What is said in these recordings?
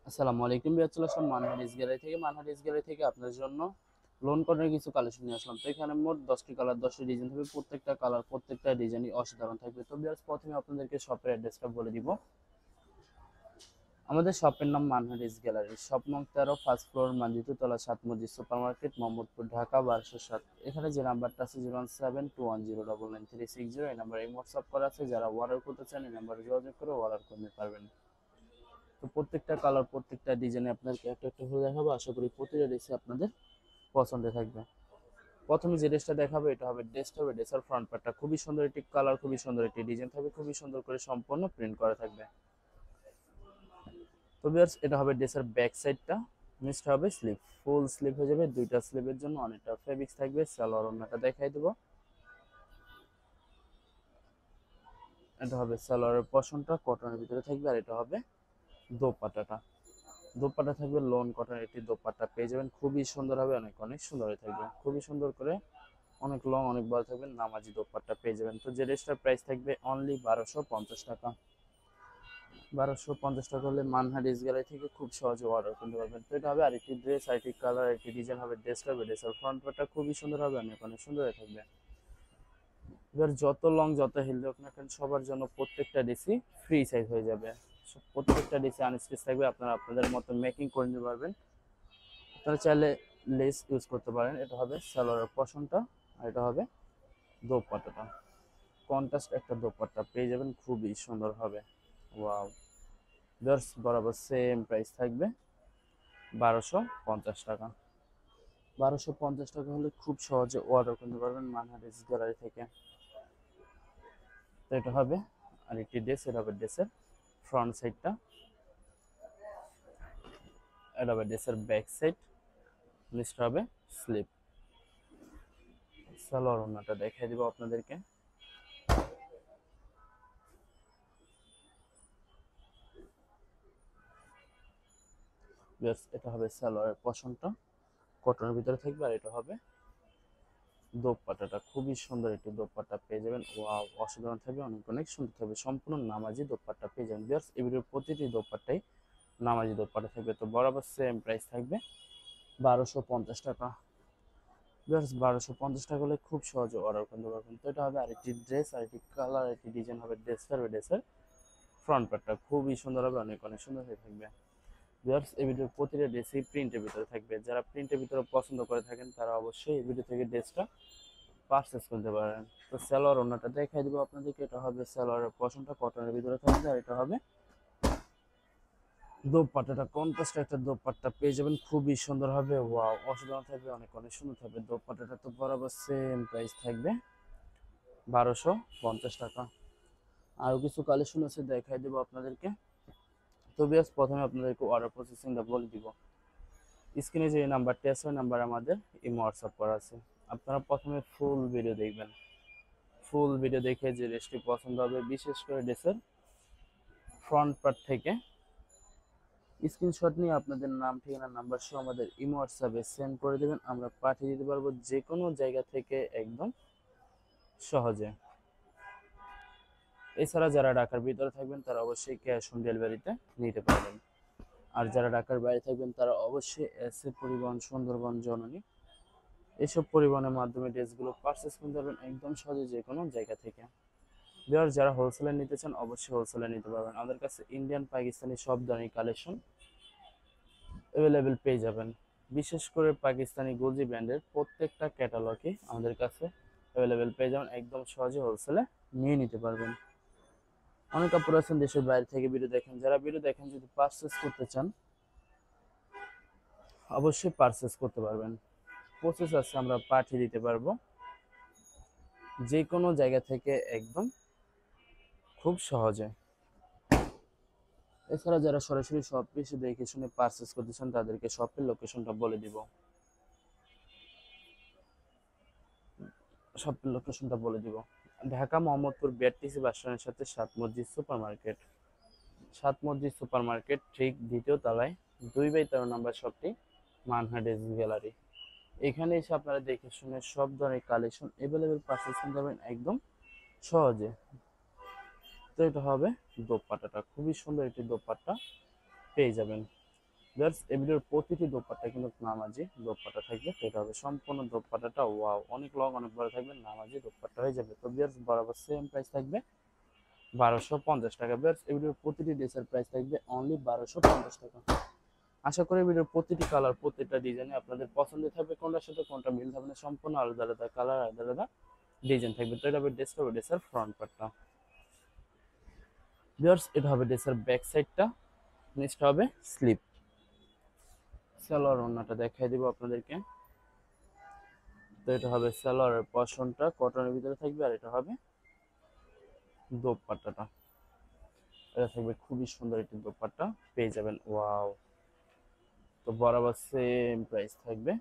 আসসালামু আলাইকুম বিয়ার, চলে আসলাম মানহারিস গ্যালারি থেকে আপনার জন্য লোন করার কিছু কালেকশন নিয়ে আসলাম। তো এখানে মোট 10টি কালার 10টি ডিজাইন থাকবে। প্রত্যেকটা কালার প্রত্যেকটা ডিজাইনই অসাধারণ থাকবে। তো বিয়ার, প্রথমে আপনাদেরকে শপের অ্যাড্রেসটা বলে দিব। আমাদের শপের নাম মানহারিস গ্যালারি, শপ নং 13, ফার্স্ট ফ্লোর, মান্দিতুতলা, 7 মসজিদ সুপার মার্কেট, মোহাম্মদপুর, ঢাকা 1207। এখানে যে নাম্বারটা আছে 01721099360, এই নাম্বারে হোয়াটসঅ্যাপ করা আছে। যারা অর্ডার করতে চান এই নাম্বারে যোগাযোগ করে অর্ডার করতে পারবেন। তো প্রত্যেকটা কালার প্রত্যেকটা ডিজাইনে আপনাদেরকে একটা একটা করে দেখাবো। আশা করি প্রতিটা ড্রেসই আপনাদের পছন্দের থাকবে। প্রথমে যে ড্রেসটা দেখাবো এটা হবে ড্রেসের ফ্রন্ট পার্টটা খুবই সুন্দর একটি কালার, খুবই সুন্দর একটি ডিজাইন থাকবে, খুবই সুন্দর করে সম্পূর্ণ প্রিন্ট করা থাকবে। তো ভিউয়ার্স, এটা হবে ড্রেসের ব্যাক সাইডটা। নিচটা হবে স্লিভ, ফুল স্লিভ হয়ে যাবে। দুইটা স্লিভের জন্য অনেকটা ফেব্রিক্স থাকবে। সালোয়ার ওড়নাটা দেখাই দেবো। এটা হবে সালোয়ারের পশনটা কটনের ভিতরে থাকবে, আর এটা হবে দোপাট্টাটা। দোপাট্টা থাকবে লোন কটনের একটি দোপাট্টা পেয়ে যাবেন, খুবই সুন্দর হবে, অনেক অনেক সুন্দর থাকবে, খুবই সুন্দর করে অনেক লং অনেক বড় থাকবে, নামাজি দোপাট্টা পেয়ে যাবেন। তো যে ড্রেসটার প্রাইস থাকবে অনলি 1250 টাকা। 1250 টাকা হলে মানহারিস গ্যালারি থেকে খুব সহজে অর্ডার করতে পারবেন। তো এটা হবে আরেকটি ড্রেস, আরেকটি কালার, আরেকটি ডিজাইন হবে। ড্রেসটা হবে ড্রেসের ফ্রন্ট পার্টটা খুবই সুন্দর হবে, অনেক অনেক সুন্দর থাকবে। এবার যত লং যত হেলদি হোক না কেন, সবার জন্য প্রত্যেকটা ড্রেসই ফ্রি সাইজ হয়ে যাবে। প্রত্যেকটা ড্রেসে আনস্টিচ থাকবে, আপনারা আপনাদের মতো মেকিং করে নিতে পারবেন। আপনারা চাইলে লেস ইউজ করতে পারেন। এটা হবে সালোয়ারের পশনটা, আর এটা হবে দোপাট্টাটা। কন্ট্রাস্ট একটা দোপাট্টা পেয়ে যাবেন, খুবই সুন্দর হবে। ওয়াও! জাস্ট বরাবর সেম প্রাইস থাকবে 1250 টাকা। 1250 টাকা হলে খুব সহজে অর্ডার করতে পারবেন মানহারিস গ্যালারি থেকে। তো এটা হবে আরেকটি ড্রেস, এটা হবে ড্রেসের ফ্রন্ট সাইডটা, এটা হবে ড্রেসের ব্যাক সাইড, নিচটা হবে স্লিপ। সালোয়ার ওড়নাটা দেখাই দিব আপনাদেরকে। এটা হবে সালোয়ারের পশনটা, কটনের ভিতরে থাকবে, আর এটা হবে দোপাট্টাটা। খুবই সুন্দর একটি দোপাট্টা পেয়ে যাবেন। ওয়াও! অসাধারণ থাকবে, অনেক অনেক সুন্দর থাকবে, সম্পূর্ণ নামাজি দোপাট্টা পেয়ে যাবেন। ভিউয়ার্স, এই ভিডিওর প্রতিটি দোপাট্টাই নামাজি দোপাট্টা থাকবে। তো বরাবর সেম প্রাইস থাকবে 1250 টাকা। ভিউয়ার্স, 1250 টাকা হলে খুব সহজে অর্ডার করতে পারবেন। তো এটা হবে আরেকটি ড্রেস, আরেকটি কালার, আরেকটি ডিজাইন হবে। ড্রেসের ফ্রন্ট পার্টটা খুবই সুন্দর হবে, অনেক অনেক সুন্দর হয়ে থাকবে। ভিউয়ার্স, এই ভিডিওর প্রতিটা ড্রেসই প্রিন্টের ভিতরে থাকবে। যারা প্রিন্টের ভিতরে পছন্দ করে থাকেন তারা অবশ্যই এই ভিডিও থেকে ড্রেসটা পারচেজ করতে পারেন। তো সালোয়ার ওড়নাটা দেখাই দিব আপনাদেরকে। এটা হবে সালোয়ারের পশনটা কটনের ভিতরে থাকবে, আর এটা হবে দোপাট্টাটা। কন্ট্রাস্ট একটা দোপাট্টা পেয়ে যাবেন, খুবই সুন্দর হবে। ওয়াও! অসাধারণ থাকবে, অনেক অনেক সুন্দর থাকবে। দোপাট্টাটা তো বরাবর সেম প্রাইস থাকবে 1250 টাকা। আরও কিছু কালেকশন আছে, দেখাই দেবো আপনাদেরকে। তো ভিউয়ার্স, প্রথমে আপনাদেরকে অর্ডার প্রসেসিংটা বলে দিব। স্ক্রিনে যে নাম্বারটি আছে ওই নাম্বার আমাদের ইমো হোয়াটসঅ্যাপ করা আছে। আপনারা প্রথমে ফুল ভিডিও দেখবেন। ফুল ভিডিও দেখে যে ড্রেসটি পছন্দ হবে, বিশেষ করে ড্রেসের ফ্রন্ট পার্ট থেকে স্ক্রিনশট নিয়ে আপনাদের নাম, ঠিকানা, নাম্বার সহ আমাদের ইমো হোয়াটসঅ্যাপে সেন্ড করে দেবেন। আমরা পাঠিয়ে দিতে পারবো যে কোনো জায়গা থেকে একদম সহজে। এছাড়া যারা ঢাকার ভিতরে থাকবেন তারা অবশ্যই ক্যাশ অন ডেলিভারিতে নিতে পারবেন। আর যারা ঢাকার বাইরে থাকবেন তারা অবশ্যই এসএ পরিবহন, সুন্দরবন, জননী এসব পরিবহনের মাধ্যমে ড্রেসগুলো পারচেস করতে পারবেন একদম সহজে যে কোনো জায়গা থেকে। ভিউয়ার্স, যারা হোলসেলে নিতে চান অবশ্যই হোলসেলে নিতে পারবেন। আমাদের কাছে ইন্ডিয়ান, পাকিস্তানি সব ধরনের কালেকশন অ্যাভেলেবেল পেয়ে যাবেন। বিশেষ করে পাকিস্তানি গুলজি ব্র্যান্ডের প্রত্যেকটা ক্যাটালগই আমাদের কাছে অ্যাভেলেবেল পেয়ে যাবেন, একদম সহজে হোলসেলে নিয়ে নিতে পারবেন। অনেক কাপড় আছেন দেশের বাইরে থেকে ভিডিও দেখেন, যারা ভিডিও দেখেন যদি পারচেস করতে চান অবশ্যই পারচেস করতে পারবেন। প্রসেস আছে, আমরা পাঠিয়ে দিতে পারবো যে কোনো জায়গা থেকে একদম খুব সহজে। এছাড়া যারা সরাসরি শপ এসে দেখে শুনে পারচেস করতে চান তাদেরকে শপের লোকেশনটা বলে দিব। শপের লোকেশনটা বলে দিব। ঢাকা মোহাম্মদপুর বিআরটিসি বাস স্ট্যান্ডের সাথে 7 মসজিদ সুপার মার্কেট। 7 মসজিদ সুপার মার্কেট ঠিক দ্বিতীয় তলায় 2/13 নম্বর শপটি মানহার্ট গ্যালারি। এখানে এসে আপনারা দেখে শুনে সব ধরনের কালেকশন অ্যাভেলেবেল পারচেস করতে পারবেন একদম সহজে। তো এটা হবে দোপাট্টাটা, খুবই সুন্দর একটি দোপাট্টা পেয়ে যাবেন। জাস্ট এই ভিডিওর প্রতিটি দোপাট্টা কিন্তু নামাজি দোপাট্টা থাকবে। তো এটা হবে সম্পূর্ণ দোপাট্টাটা ওয়াও, অনেক লং অনেক বড় থাকবে, নামাজি দোপাট্টা হয়ে যাবে। তো বিয়ার্স বরাবর সেম প্রাইস থাকবে 1250 টাকা। বিয়ার্স এই ভিডিওর প্রতিটি ড্রেসের প্রাইস থাকবে অনলি 1250 টাকা। আশা করি ভিডিওর প্রতিটি কালার প্রতিটা ডিজাইনে আপনাদের পছন্দের থাকবে, কোনটার সাথে কোনটা মিল হবে না, সম্পূর্ণ আলাদা আলাদা কালার আলাদা আলাদা ডিজাইন থাকবে। তো এটা হবে ড্রেসটা, হবে ড্রেসের ফ্রন্ট পার্টটা। ভিউয়ার্স এটা হবে ড্রেসের ব্যাক সাইডটা, নিচটা হবে স্লিপ। সালোয়ার ওড়নাটা দেখাই দিব আপনাদেরকে। তো এটা হবে সালোয়ারের পশনটা কটনের ভিতরে থাকবে, আর এটা হবে দোপাট্টাটা। এটা থাকবে খুবই সুন্দর একটি দোপাট্টা পেয়ে যাবেন, ওয়াও। তো বরাবর সেম প্রাইস থাকবে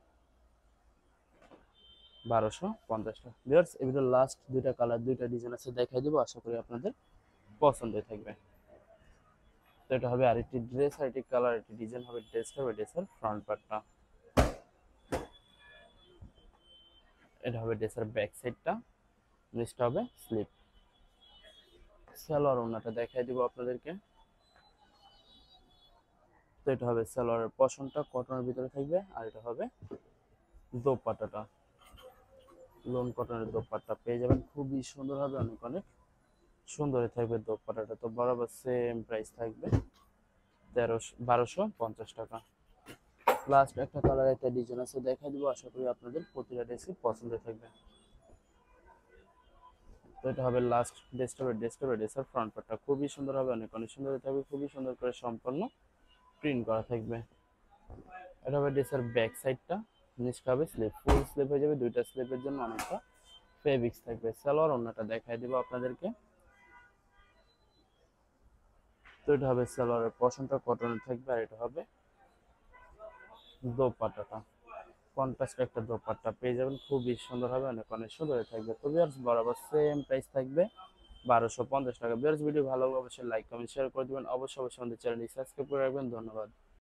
1250 টাকা। ভিউয়ার্স এই ভিডিওর লাস্ট দুইটা কালার দুইটা ডিজাইন আছে, দেখাই দিব, আশা করি আপনাদের পছন্দের থাকবে। তো এটা হবে আরেকটি ড্রেস, আরেকটি কালার, আরেকটি ডিজাইন হবে ড্রেসটা, হবে ড্রেসের ফ্রন্ট পার্টটা। এটা হবে ড্রেসের ব্যাক সাইডটা, নিচটা হবে স্লিপ। সালোয়ার ওড়নাটা দেখাই দিব আপনাদেরকে। তো এটা হবে সালোয়ারের পশনটা কটনের ভিতরে থাকবে, আর এটা হবে দোপাট্টাটা, লোন কটনের দোপাট্টা পেয়ে যাবেন, খুবই সুন্দর হবে, অনেক অনেক সুন্দরই থাকবে দোপাট্টাটা। তো বরাবর সেম প্রাইস থাকবে 1250 টাকা। লাস্ট একটা কালার একটা ডিজাইন আছে, দেখাই দিব, আশা করি আপনাদের প্রতিটা ড্রেসই পছন্দ থাকবে। তো এটা হবে লাস্ট ড্রেসটা, ড্রেসের ফ্রন্ট পার্টটা খুবই সুন্দর হবে, অনেক অনেক সুন্দর থাকবে, খুবই সুন্দর করে সম্পন্ন প্রিন্ট করা থাকবে। এটা হবে ড্রেসের ব্যাক সাইডটা, নিচটা হবে স্লিপ, ফুল স্লিপ হয়ে যাবে, দুইটা স্লিপের জন্য অনেকটা ফেব্রিক্স থাকবে। সালোয়ার ওড়নাটা দেখাই দিব আপনাদেরকে। তো এটা হবে সালোয়ারের পশনটা কটনের থাকবে, আর এটা হবে দোপাট্টাটা, কন্ট্রাস্ট একটা দোপাট্টা পেয়ে যাবেন, খুবই সুন্দর হবে, অনেক অনেক সুন্দর থাকবে। তো ভিউয়ার্স বরাবর সেম প্রাইস থাকবে 1250 টাকা। ভিউয়ার্স ভিডিও ভালো লাগলে অবশ্যই লাইক কমেন্ট শেয়ার করে দিবেন, অবশ্যই আমাদের চ্যানেলটি সাবস্ক্রাইব করে রাখবেন। ধন্যবাদ।